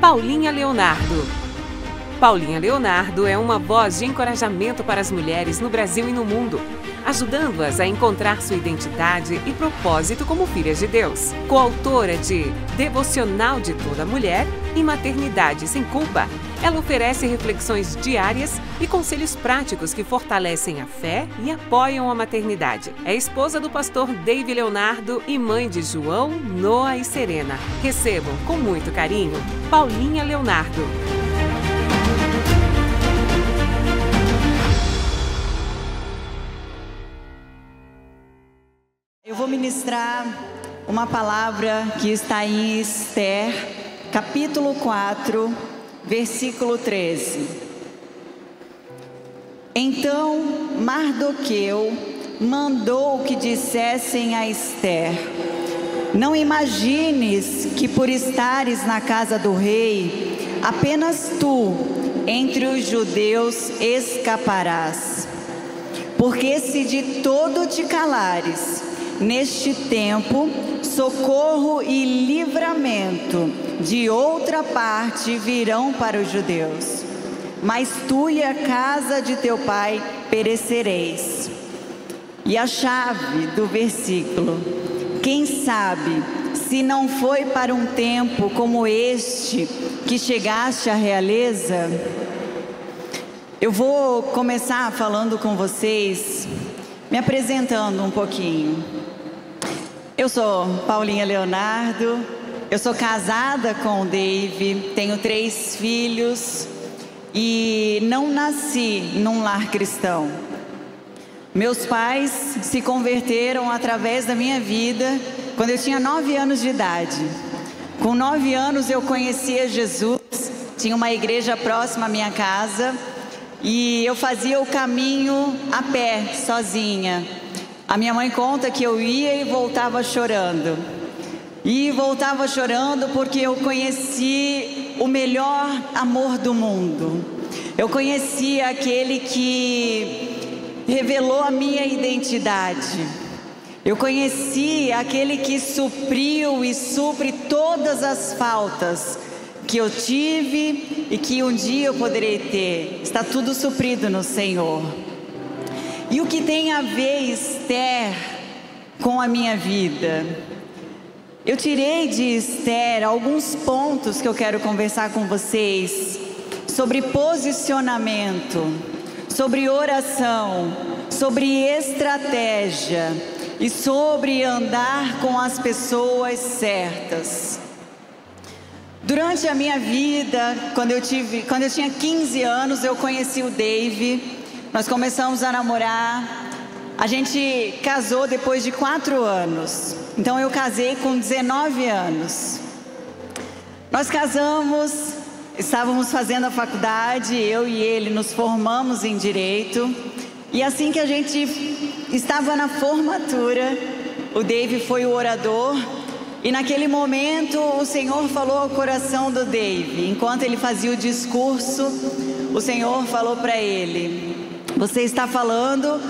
Paulinha Leonardo. Paulinha Leonardo é uma voz de encorajamento para as mulheres no Brasil e no mundo, ajudando-as a encontrar sua identidade e propósito como filhas de Deus. Coautora de Devocional de Toda Mulher e Maternidade Sem Culpa, ela oferece reflexões diárias e conselhos práticos que fortalecem a fé e apoiam a maternidade. É esposa do pastor Dave Leonardo e mãe de João, Noah e Serena. Recebam com muito carinho, Paulinha Leonardo. Eu vou ministrar uma palavra que está em Esther, capítulo 4, versículo 13. Então Mardoqueu mandou que dissessem a Esther: não imagines que por estares na casa do rei, apenas tu, entre os judeus, escaparás. Porque se de todo te calares, neste tempo, socorro e livramento de outra parte virão para os judeus. Mas tu e a casa de teu pai perecereis. E a chave do versículo: quem sabe se não foi para um tempo como este que chegaste à realeza? Eu vou começar falando com vocês, me apresentando um pouquinho. Eu sou Paulinha Leonardo, eu sou casada com o Dave, tenho 3 filhos e não nasci num lar cristão. Meus pais se converteram através da minha vida quando eu tinha 9 anos de idade. Com 9 anos eu conhecia Jesus, tinha uma igreja próxima à minha casa e eu fazia o caminho a pé, sozinha. A minha mãe conta que eu ia e voltava chorando. E voltava chorando porque eu conheci o melhor amor do mundo. Eu conheci aquele que revelou a minha identidade. Eu conheci aquele que supriu e supre todas as faltas que eu tive e que um dia eu poderei ter. Está tudo suprido no Senhor. E o que tem a ver, Esther, com a minha vida? Eu tirei de Esther alguns pontos que eu quero conversar com vocês sobre posicionamento, sobre oração, sobre estratégia e sobre andar com as pessoas certas. Durante a minha vida, quando eu tinha 15 anos, eu conheci o Dave. Nós começamos a namorar, a gente casou depois de 4 anos, então eu casei com 19 anos. Nós casamos, estávamos fazendo a faculdade, eu e ele nos formamos em Direito, e assim que a gente estava na formatura, o Dave foi o orador, e naquele momento o Senhor falou ao coração do Dave, enquanto ele fazia o discurso, o Senhor falou para ele: você está falando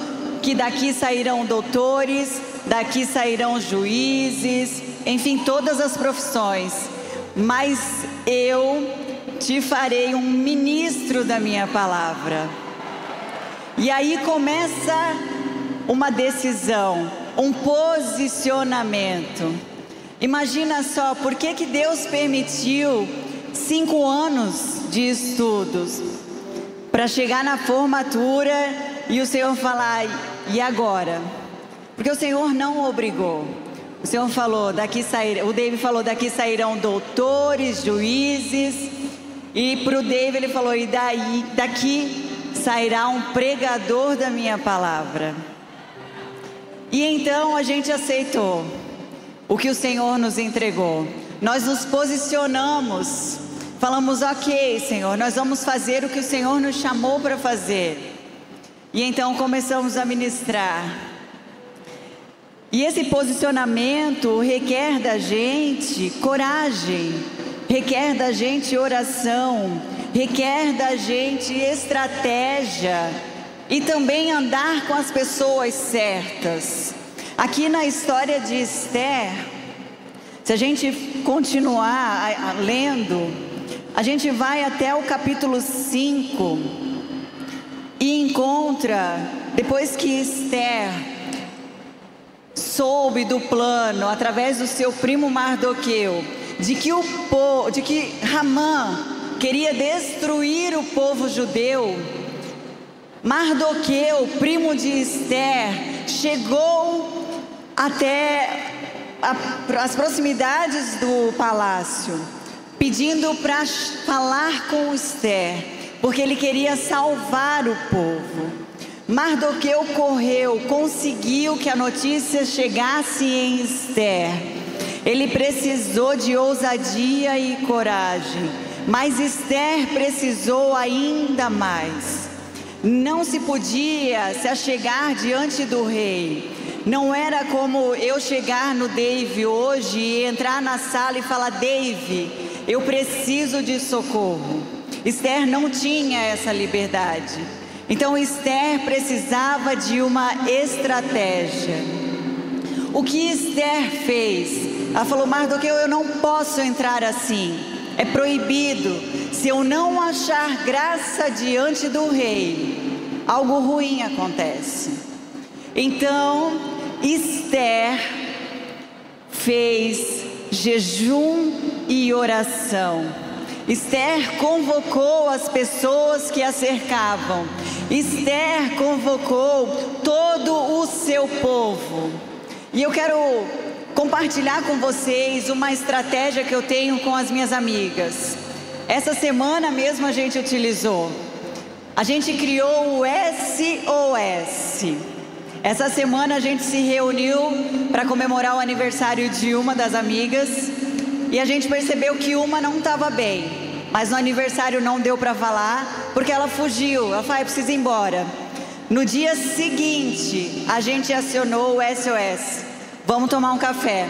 que daqui sairão doutores, daqui sairão juízes, enfim, todas as profissões. Mas eu te farei um ministro da minha palavra. E aí começa uma decisão, um posicionamento. Imagina só, por que Deus permitiu 5 anos de estudos? Para chegar na formatura e o Senhor falar: e agora? Porque o Senhor não obrigou. O Senhor falou: o Dave falou, daqui sairão doutores, juízes. E para o Dave ele falou: e daqui sairá um pregador da minha palavra. E então a gente aceitou o que o Senhor nos entregou. Nós nos posicionamos. Falamos: ok, Senhor, nós vamos fazer o que o Senhor nos chamou para fazer. E então começamos a ministrar. E esse posicionamento requer da gente coragem, requer da gente oração, requer da gente estratégia e também andar com as pessoas certas. Aqui na história de Esther, se a gente continuar lendo, a gente vai até o capítulo 5 e encontra, depois que Esther soube do plano, através do seu primo Mardoqueu, de que Hamã queria destruir o povo judeu, Mardoqueu, primo de Esther, chegou até as proximidades do palácio, pedindo para falar com Esther, porque ele queria salvar o povo. Mardoqueu correu, conseguiu que a notícia chegasse em Esther. Ele precisou de ousadia e coragem, mas Esther precisou ainda mais. Não se podia se achegar diante do rei. Não era como eu chegar no Dave hoje e entrar na sala e falar: Dave, eu preciso de socorro. Esther não tinha essa liberdade. Então Esther precisava de uma estratégia. O que Esther fez? Ela falou: Mardoqueu, eu não posso entrar assim. É proibido. Se eu não achar graça diante do rei, algo ruim acontece. Então Esther fez jejum e oração. Esther convocou as pessoas que a cercavam. Esther convocou todo o seu povo. E eu quero compartilhar com vocês uma estratégia que eu tenho com as minhas amigas. Essa semana mesmo a gente utilizou. A gente criou o SOS. Essa semana a gente se reuniu para comemorar o aniversário de uma das amigas. E a gente percebeu que uma não estava bem, mas no aniversário não deu para falar, porque ela fugiu. Ela falou: eu preciso ir embora. No dia seguinte, a gente acionou o SOS. Vamos tomar um café.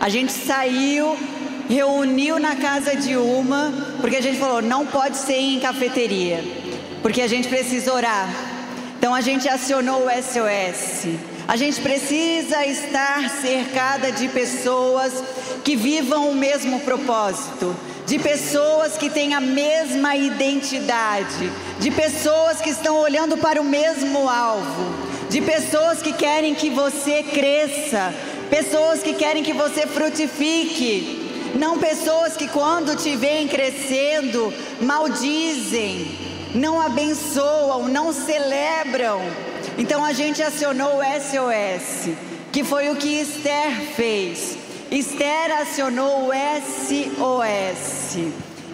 A gente saiu, reuniu na casa de uma, porque a gente falou: não pode ser em cafeteria, porque a gente precisa orar. Então a gente acionou o SOS. A gente precisa estar cercada de pessoas que vivam o mesmo propósito, de pessoas que têm a mesma identidade, de pessoas que estão olhando para o mesmo alvo, de pessoas que querem que você cresça, pessoas que querem que você frutifique, não pessoas que quando te veem crescendo maldizem, não abençoam, não celebram. Então a gente acionou o SOS, que foi o que Esther fez. Esther acionou o SOS.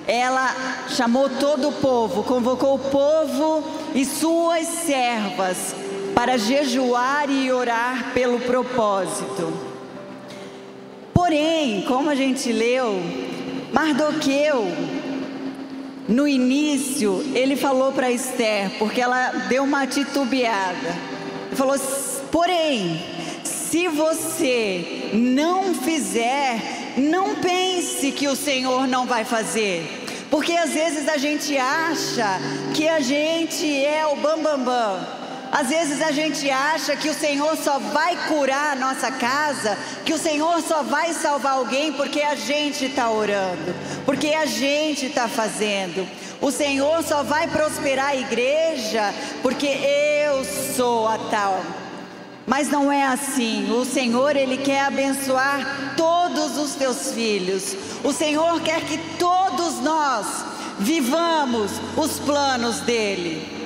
Ela chamou todo o povo, convocou o povo e suas servas para jejuar e orar pelo propósito. Porém, como a gente leu, Mardoqueu, no início, ele falou para Esther, porque ela deu uma titubeada. Ele falou: porém, se você não fizer, não pense que o Senhor não vai fazer. Porque às vezes a gente acha que a gente é o bambambam. Às vezes a gente acha que o Senhor só vai curar a nossa casa, que o Senhor só vai salvar alguém porque a gente está orando, porque a gente está fazendo. O Senhor só vai prosperar a igreja porque eu sou a tal. Mas não é assim. O Senhor, Ele quer abençoar todos os teus filhos. O Senhor quer que todos nós vivamos os planos dEle.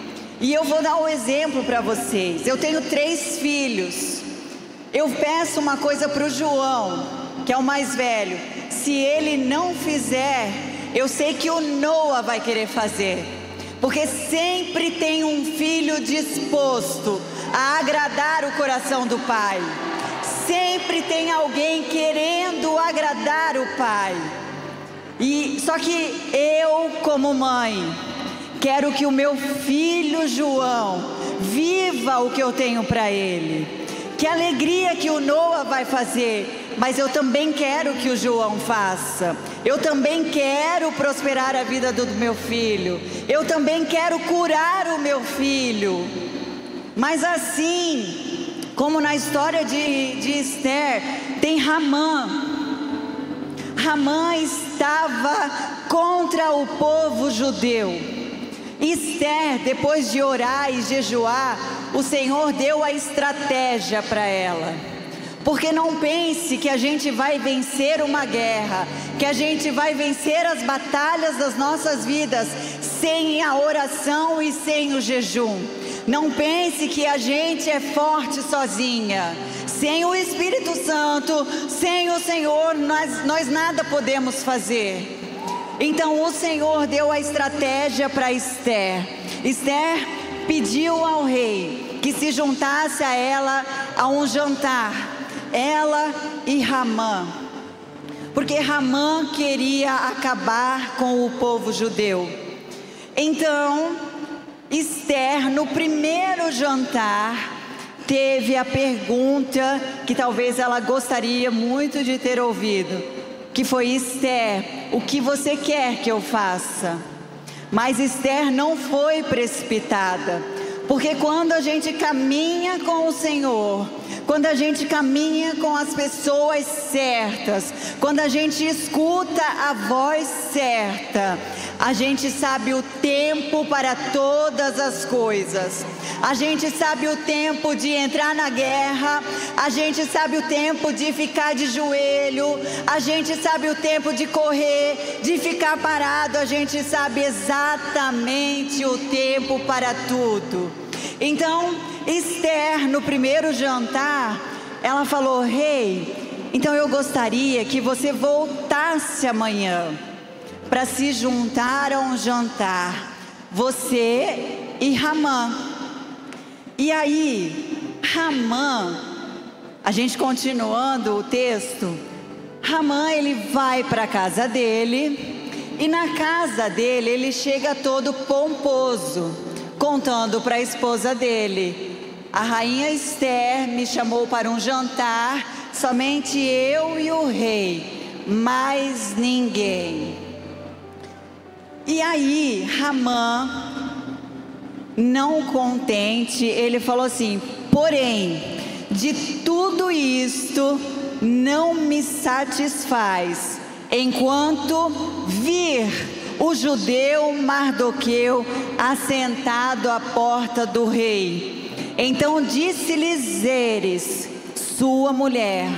E eu vou dar um exemplo para vocês. Eu tenho 3 filhos. Eu peço uma coisa para o João, que é o mais velho. Se ele não fizer, eu sei que o Noah vai querer fazer. Porque sempre tem um filho disposto a agradar o coração do pai. Sempre tem alguém querendo agradar o pai. Só que eu, como mãe, quero que o meu filho João viva o que eu tenho para ele. Que alegria que o Noah vai fazer, mas eu também quero que o João faça. Eu também quero prosperar a vida do meu filho. Eu também quero curar o meu filho. Mas assim, como na história de Esther, tem Hamã. Hamã estava contra o povo judeu. Esther, depois de orar e jejuar, o Senhor deu a estratégia para ela. Porque não pense que a gente vai vencer uma guerra, que a gente vai vencer as batalhas das nossas vidas sem a oração e sem o jejum. Não pense que a gente é forte sozinha. Sem o Espírito Santo, sem o Senhor, nós nada podemos fazer. Então o Senhor deu a estratégia para Esther. Esther pediu ao rei que se juntasse a ela a um jantar. Ela e Ramã, porque Ramã queria acabar com o povo judeu. Então, Esther, no primeiro jantar, teve a pergunta que talvez ela gostaria muito de ter ouvido, que foi: Esther, o que você quer que eu faça? Mas Esther não foi precipitada, porque quando a gente caminha com o Senhor, quando a gente caminha com as pessoas certas, quando a gente escuta a voz certa, a gente sabe o tempo para todas as coisas. A gente sabe o tempo de entrar na guerra, a gente sabe o tempo de ficar de joelho, a gente sabe o tempo de correr, de ficar parado, a gente sabe exatamente o tempo para tudo. Então, Esther, no primeiro jantar, ela falou: rei, então eu gostaria que você voltasse amanhã para se juntar a um jantar, você e Ramã. E aí, Ramã, a gente continuando o texto, Ramã, ele vai para a casa dele, e na casa dele ele chega todo pomposo, contando para a esposa dele: a rainha Esther me chamou para um jantar, somente eu e o rei, mais ninguém. E aí, Ramã, não contente, ele falou assim: porém, de tudo isto não me satisfaz, enquanto vir o judeu Mardoqueu assentado à porta do rei. Então disse-lhes Zeres, sua mulher,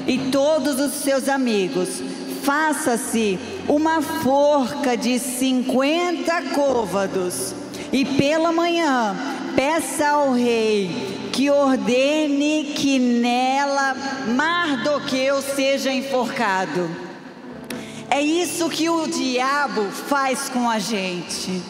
e todos os seus amigos: faça-se uma forca de 50 côvados, e pela manhã peça ao rei que ordene que nela Mardoqueu seja enforcado. É isso que o diabo faz com a gente.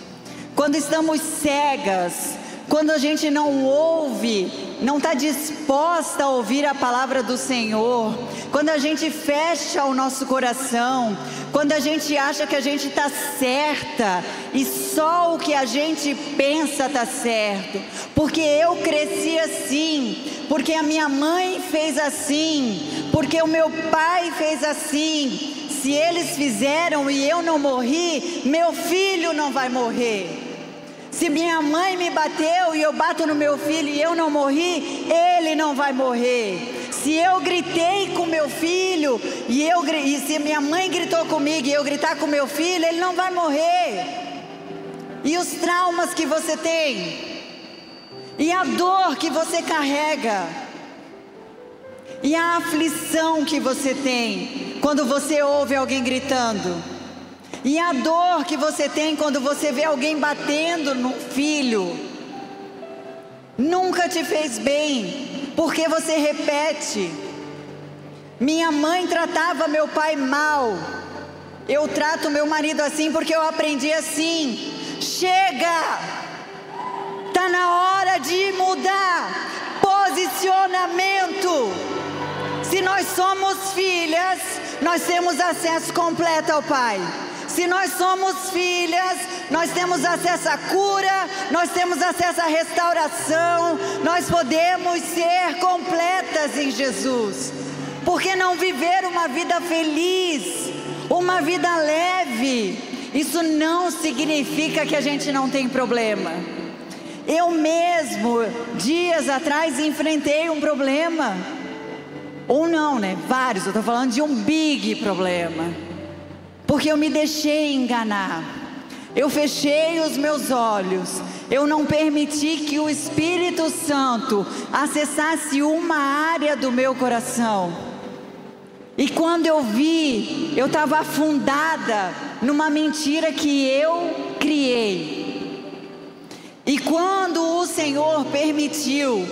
Quando estamos cegas, quando a gente não ouve, não está disposta a ouvir a palavra do Senhor, quando a gente fecha o nosso coração, quando a gente acha que a gente está certa e só o que a gente pensa está certo, porque eu cresci assim, porque a minha mãe fez assim, porque o meu pai fez assim. Se eles fizeram e eu não morri, meu filho não vai morrer. Se minha mãe me bateu e eu bato no meu filho e eu não morri, ele não vai morrer. Se eu gritei com meu filho e se minha mãe gritou comigo e eu gritar com meu filho, ele não vai morrer. E os traumas que você tem, e a dor que você carrega, e a aflição que você tem quando você ouve alguém gritando, e a dor que você tem quando você vê alguém batendo no filho, nunca te fez bem, porque você repete: minha mãe tratava meu pai mal, eu trato meu marido assim porque eu aprendi assim. Chega! Está na hora de mudar posicionamento. Se nós somos filhas, nós temos acesso completo ao Pai. Se nós somos filhas, nós temos acesso à cura, nós temos acesso à restauração, nós podemos ser completas em Jesus. Por que não viver uma vida feliz, uma vida leve? Isso não significa que a gente não tem problema. Eu mesmo, dias atrás, enfrentei um problema. Ou não, né? Vários, eu estou falando de um big problema. porque eu me deixei enganar. Eu fechei os meus olhos, eu não permiti que o Espírito Santo acessasse uma área do meu coração. E quando eu vi, eu estava afundada numa mentira que eu criei. E quando o Senhor permitiu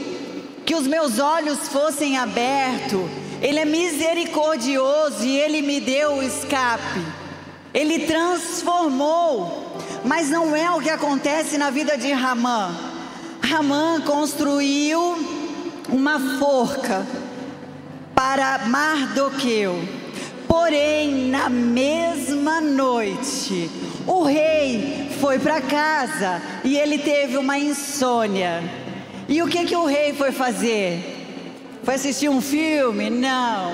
que os meus olhos fossem abertos, Ele é misericordioso e Ele me deu o escape. Ele transformou. Mas não é o que acontece na vida de Ramã. Ramã construiu uma forca para Mardoqueu. Porém, na mesma noite, o rei foi para casa e ele teve uma insônia. E o que o rei foi fazer? Foi assistir um filme? Não.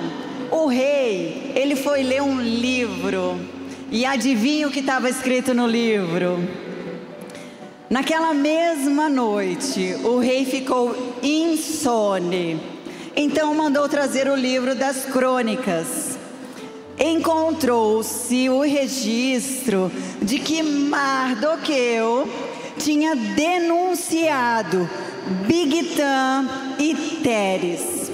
O rei, ele foi ler um livro. E adivinha o que estava escrito no livro? Naquela mesma noite, o rei ficou insone. Então mandou trazer o livro das crônicas. Encontrou-se o registro de que Mardoqueu tinha denunciado Bigtan e Teres,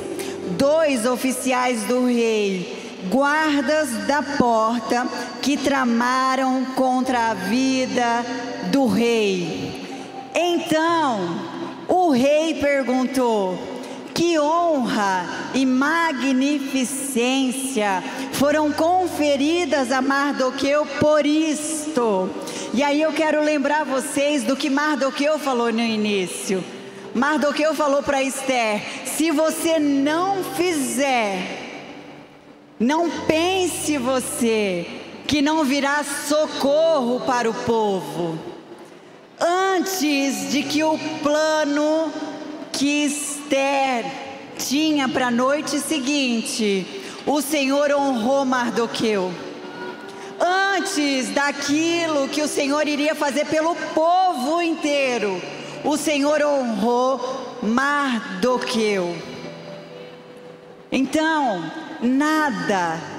2 oficiais do rei, guardas da porta, que tramaram contra a vida do rei. Então o rei perguntou: que honra e magnificência foram conferidas a Mardoqueu por isto? E aí eu quero lembrar vocês do que Mardoqueu falou no início. Mardoqueu falou para Esther: se você não fizer, não pense você que não virá socorro para o povo. Antes de que o plano que Esther tinha para a noite seguinte, o Senhor honrou Mardoqueu. Antes daquilo que o Senhor iria fazer pelo povo inteiro, o Senhor honrou Mardoqueu. Então,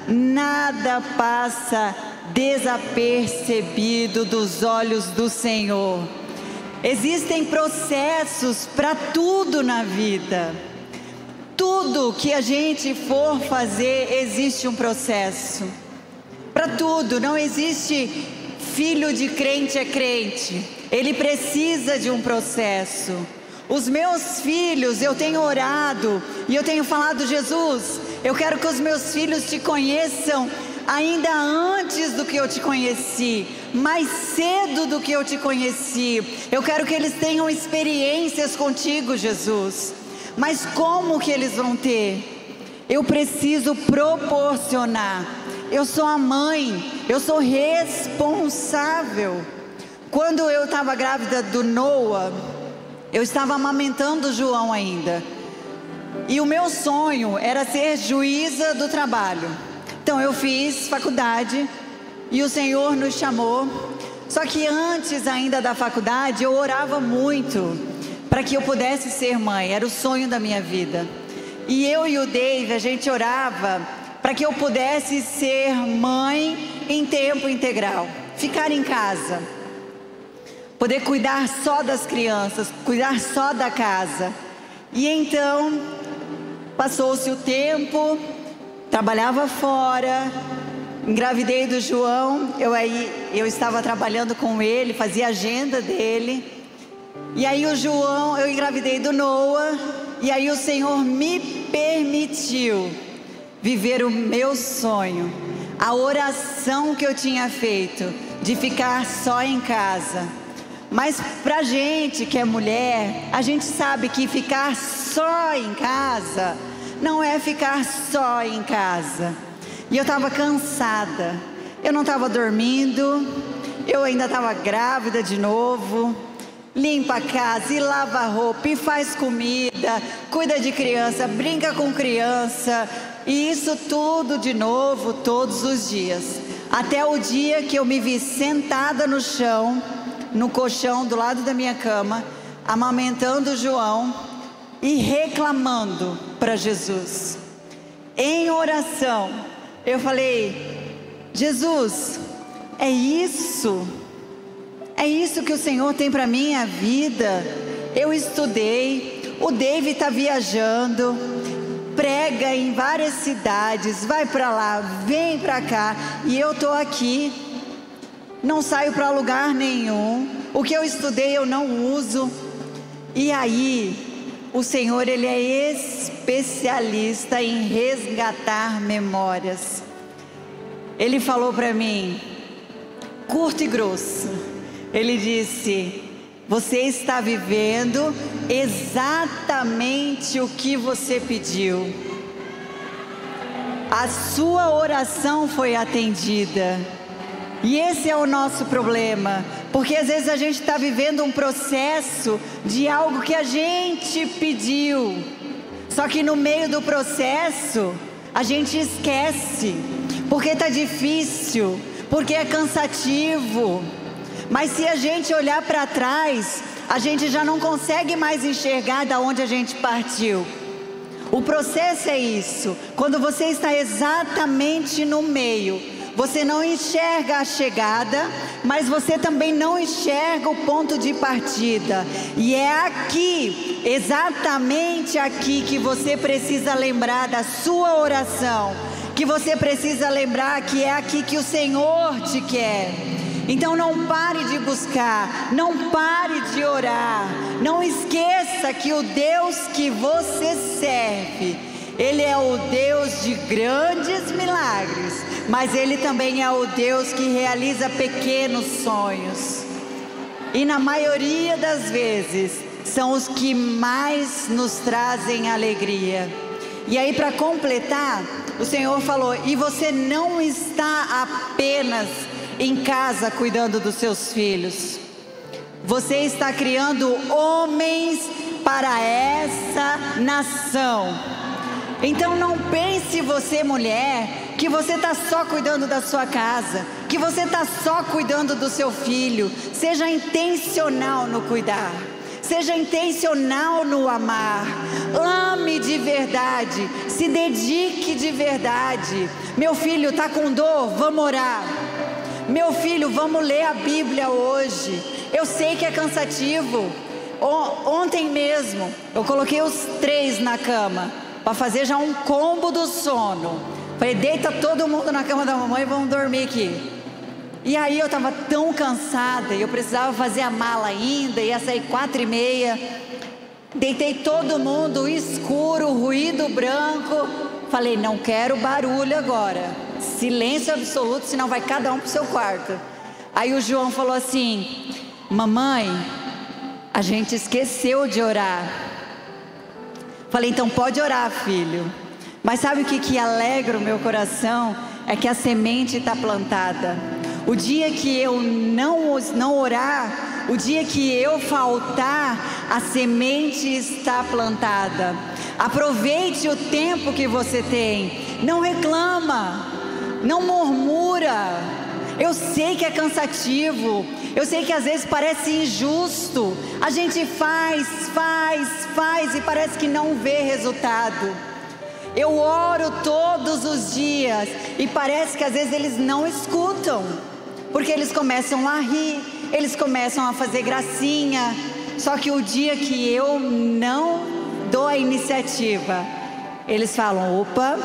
nada passa desapercebido dos olhos do Senhor. Existem processos para tudo na vida. Tudo que a gente for fazer, existe um processo. Para tudo, não existe filho de crente é crente. Ele precisa de um processo. Os meus filhos, eu tenho orado e eu tenho falado: Jesus, eu quero que os meus filhos te conheçam ainda antes do que eu te conheci, mais cedo do que eu te conheci. Eu quero que eles tenham experiências contigo, Jesus. Mas como que eles vão ter? Eu preciso proporcionar. Eu sou a mãe, eu sou responsável. Quando eu estava grávida do Noah, eu estava amamentando o João ainda. E o meu sonho era ser juíza do trabalho. Então eu fiz faculdade e o Senhor nos chamou. Só que antes ainda da faculdade eu orava muito para que eu pudesse ser mãe. Era o sonho da minha vida. E eu e o Dave, a gente orava para que eu pudesse ser mãe em tempo integral. Ficar em casa. Poder cuidar só das crianças, cuidar só da casa. E então, passou-se o tempo, trabalhava fora, engravidei do João, eu estava trabalhando com ele, fazia a agenda dele. E aí o João, eu engravidei do Noah, e aí o Senhor me permitiu viver o meu sonho, a oração que eu tinha feito, de ficar só em casa. Mas pra gente que é mulher, a gente sabe que ficar só em casa não é ficar só em casa. E eu estava cansada, eu não estava dormindo, eu ainda estava grávida de novo. Limpa a casa e lava a roupa e faz comida, cuida de criança, brinca com criança. E isso tudo de novo todos os dias. Até o dia que eu me vi sentada no chão, no colchão do lado da minha cama, amamentando o João e reclamando para Jesus. Em oração, eu falei: Jesus, é isso que o Senhor tem para minha vida. Eu estudei, o David está viajando, prega em várias cidades, vai para lá, vem para cá, e eu estou aqui, não saio para lugar nenhum, o que eu estudei eu não uso. E aí, o Senhor, Ele é especialista em resgatar memórias. Ele falou para mim, curto e grosso, Ele disse: você está vivendo exatamente o que você pediu. A sua oração foi atendida. E esse é o nosso problema, porque às vezes a gente está vivendo um processo de algo que a gente pediu, só que no meio do processo a gente esquece, porque está difícil, porque é cansativo. Mas se a gente olhar para trás, a gente já não consegue mais enxergar da onde a gente partiu. O processo é isso, quando você está exatamente no meio, você não enxerga a chegada, mas você também não enxerga o ponto de partida. E é aqui, exatamente aqui, que você precisa lembrar da sua oração, que você precisa lembrar que é aqui que o Senhor te quer. Então não pare de buscar, não pare de orar, não esqueça que o Deus que você serve, Ele é o Deus de grandes milagres, mas Ele também é o Deus que realiza pequenos sonhos. E na maioria das vezes, são os que mais nos trazem alegria. E aí, para completar, o Senhor falou: e você não está apenas em casa cuidando dos seus filhos, você está criando homens para essa nação. Então não pense você, mulher, que você está só cuidando da sua casa, que você está só cuidando do seu filho. Seja intencional no cuidar, seja intencional no amar, ame de verdade, se dedique de verdade. Meu filho está com dor, vamos orar. Meu filho, vamos ler a Bíblia hoje. Eu sei que é cansativo. Ontem mesmo eu coloquei os 3 na cama para fazer já um combo do sono. Falei: deita todo mundo na cama da mamãe e vamos dormir aqui. E aí eu estava tão cansada e eu precisava fazer a mala ainda, ia sair 4h30. Deitei todo mundo, escuro, ruído branco. Falei: não quero barulho agora, silêncio absoluto, senão vai cada um para o seu quarto. Aí o João falou assim: mamãe, a gente esqueceu de orar. Falei: então pode orar, filho. Mas sabe o que alegra o meu coração? É que a semente está plantada. O dia que eu não orar, o dia que eu faltar, a semente está plantada. Aproveite o tempo que você tem. Não reclama, não murmura. Eu sei que é cansativo, eu sei que às vezes parece injusto. A gente faz e parece que não vê resultado. Eu oro todos os dias e parece que às vezes eles não escutam, porque eles começam a rir, eles começam a fazer gracinha. Só que o dia que eu não dou a iniciativa, eles falam: opa,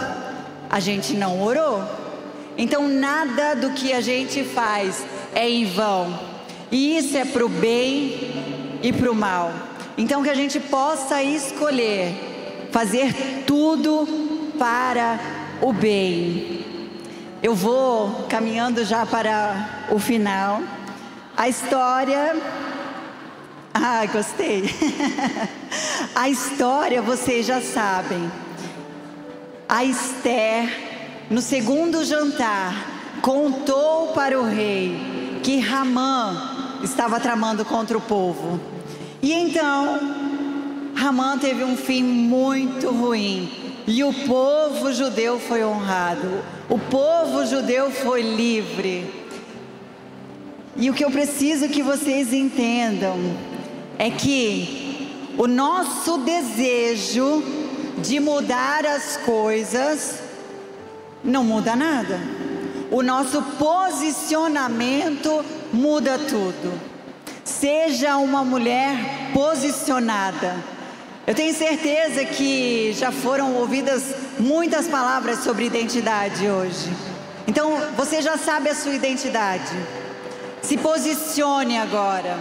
a gente não orou. Então nada do que a gente faz é em vão, e isso é para o bem e para o mal. Então que a gente possa escolher fazer tudo para o bem. Eu vou caminhando já para o final. A história... gostei. A história vocês já sabem. A Esther, no segundo jantar, contou para o rei que Ramã estava tramando contra o povo. E então Ramã teve um fim muito ruim, e o povo judeu foi honrado, o povo judeu foi livre. E o que eu preciso que vocês entendam é que o nosso desejo de mudar as coisas não muda nada. O nosso posicionamento muda tudo. Seja uma mulher posicionada. Eu tenho certeza que já foram ouvidas muitas palavras sobre identidade hoje. Então, você já sabe a sua identidade. Se posicione agora.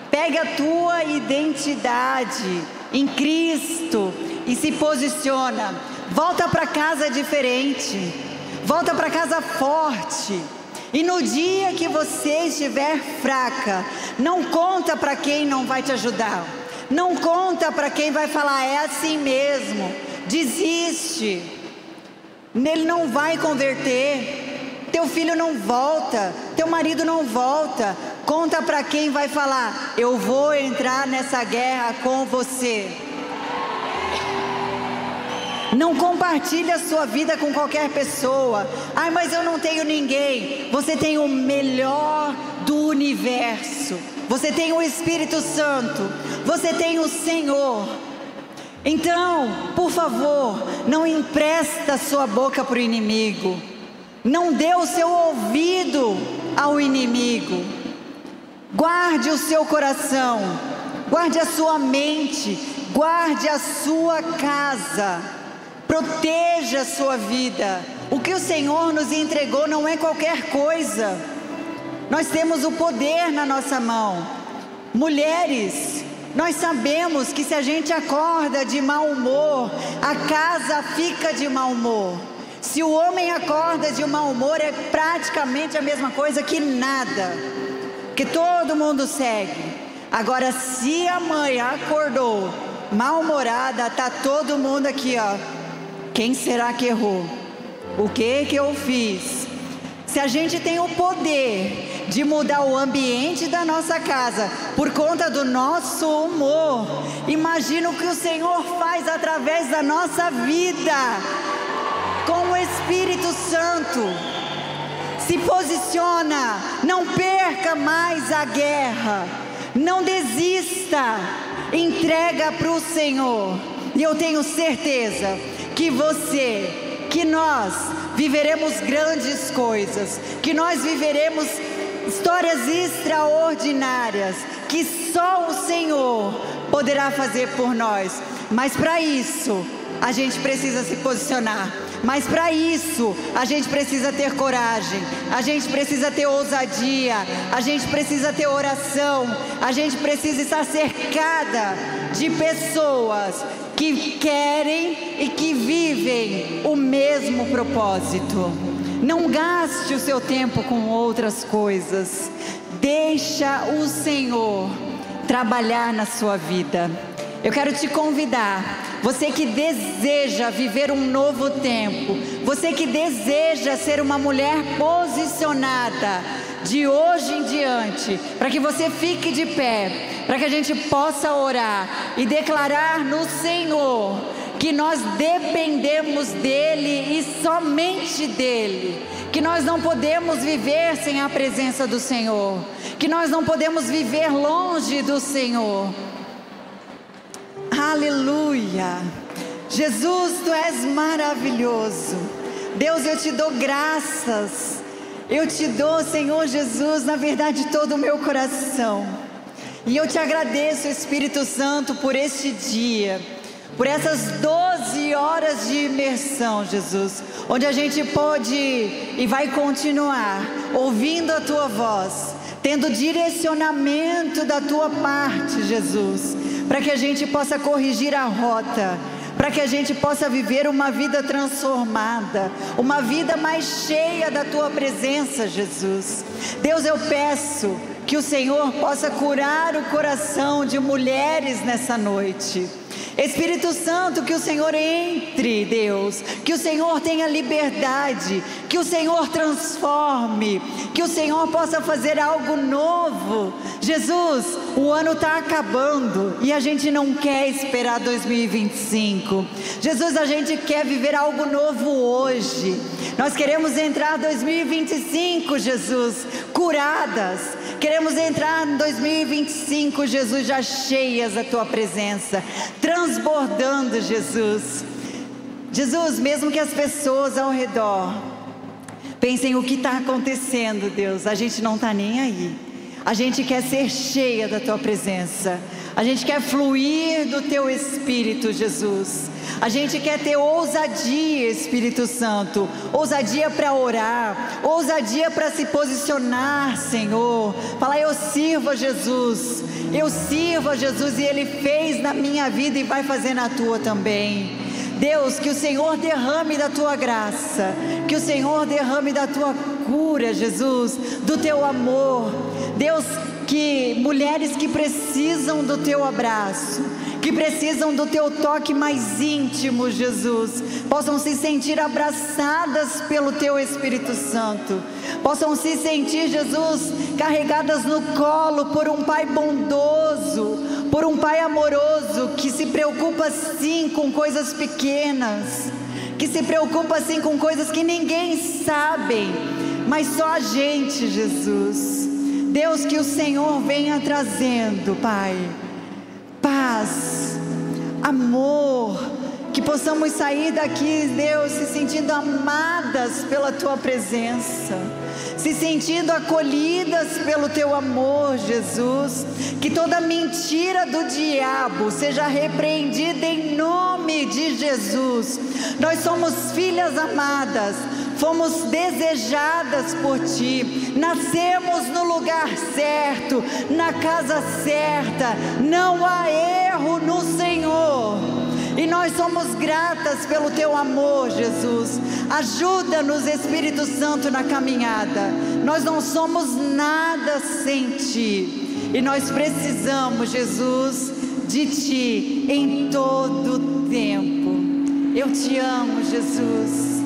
Pega a tua identidade em Cristo e se posiciona. Volta para casa diferente. Volta para casa forte. E no dia que você estiver fraca, não conta para quem não vai te ajudar. Não conta para quem vai falar, é assim mesmo. Desiste. Ele não vai converter. Teu filho não volta. Teu marido não volta. Conta para quem vai falar, eu vou entrar nessa guerra com você. Não compartilhe a sua vida com qualquer pessoa. Ai, mas eu não tenho ninguém. Você tem o melhor do universo. Você tem o Espírito Santo. Você tem o Senhor. Então, por favor, não empresta sua boca para o inimigo. Não dê o seu ouvido ao inimigo. Guarde o seu coração. Guarde a sua mente. Guarde a sua casa. Proteja a sua vida. O que o Senhor nos entregou não é qualquer coisa. Nós temos o poder na nossa mão. Mulheres, nós sabemos que se a gente acorda de mau humor, a casa fica de mau humor. Se o homem acorda de mau humor, é praticamente a mesma coisa que nada, que todo mundo segue. Agora, se a mãe acordou mal-humorada, tá todo mundo aqui, ó. Quem será que errou? O que eu fiz? Se a gente tem o poder de mudar o ambiente da nossa casa por conta do nosso humor, imagina o que o Senhor faz através da nossa vida com o Espírito Santo. Se posiciona, não perca mais a guerra, não desista, entrega para o Senhor. E eu tenho certeza que que nós viveremos grandes coisas, que nós viveremos histórias extraordinárias, que só o Senhor poderá fazer por nós. Mas para isso, a gente precisa se posicionar. Mas para isso, a gente precisa ter coragem, a gente precisa ter ousadia, a gente precisa ter oração, a gente precisa estar cercada de pessoas que querem e que vivem o mesmo propósito. Não gaste o seu tempo com outras coisas. Deixa o Senhor trabalhar na sua vida. Eu quero te convidar, você que deseja viver um novo tempo, você que deseja ser uma mulher posicionada de hoje em diante, para que você fique de pé, para que a gente possa orar e declarar no Senhor que nós dependemos dEle e somente dEle, que nós não podemos viver sem a presença do Senhor, que nós não podemos viver longe do Senhor. Aleluia! Jesus, Tu és maravilhoso. Deus, eu te dou graças. Eu te dou, Senhor Jesus, na verdade todo o meu coração. E eu te agradeço, Espírito Santo, por este dia, por essas 12 horas de imersão, Jesus, onde a gente pode e vai continuar ouvindo a Tua voz, tendo direcionamento da Tua parte, Jesus, para que a gente possa corrigir a rota, para que a gente possa viver uma vida transformada, uma vida mais cheia da Tua presença, Jesus. Deus, eu peço que o Senhor possa curar o coração de mulheres nessa noite. Espírito Santo, que o Senhor entre, Deus, que o Senhor tenha liberdade, que o Senhor transforme, que o Senhor possa fazer algo novo. Jesus, o ano está acabando e a gente não quer esperar 2025. Jesus, a gente quer viver algo novo hoje. Nós queremos entrar em 2025, Jesus, curadas. Queremos entrar em 2025, Jesus, já cheias da Tua presença, transbordando, Jesus. Jesus, mesmo que as pessoas ao redor Pensem o que está acontecendo, Deus. A gente não está nem aí. A gente quer ser cheia da Tua presença. A gente quer fluir do Teu Espírito, Jesus. A gente quer ter ousadia, Espírito Santo. Ousadia para orar. Ousadia para se posicionar, Senhor. Falar, eu sirvo a Jesus. Eu sirvo a Jesus e Ele fez na minha vida e vai fazer na Tua também. Deus, que o Senhor derrame da Tua graça, que o Senhor derrame da Tua cura, Jesus, do Teu amor. Deus, que mulheres que precisam do Teu abraço, que precisam do Teu toque mais íntimo, Jesus, possam se sentir abraçadas pelo Teu Espírito Santo, possam se sentir, Jesus, carregadas no colo por um Pai bondoso, por um Pai amoroso, que se preocupa sim com coisas pequenas, que se preocupa sim com coisas que ninguém sabe, mas só a gente, Jesus. Deus, que o Senhor venha trazendo, Pai, paz, amor, que possamos sair daqui, Deus, se sentindo amadas pela Tua presença, se sentindo acolhidas pelo Teu amor, Jesus. Que toda mentira do diabo seja repreendida em nome de Jesus. Nós somos filhas amadas, fomos desejadas por Ti, nascemos no lugar certo, na casa certa, não há erro no Senhor. E nós somos gratas pelo Teu amor, Jesus. Ajuda-nos, Espírito Santo, na caminhada. Nós não somos nada sem Ti. E nós precisamos, Jesus, de Ti em todo o tempo. Eu Te amo, Jesus.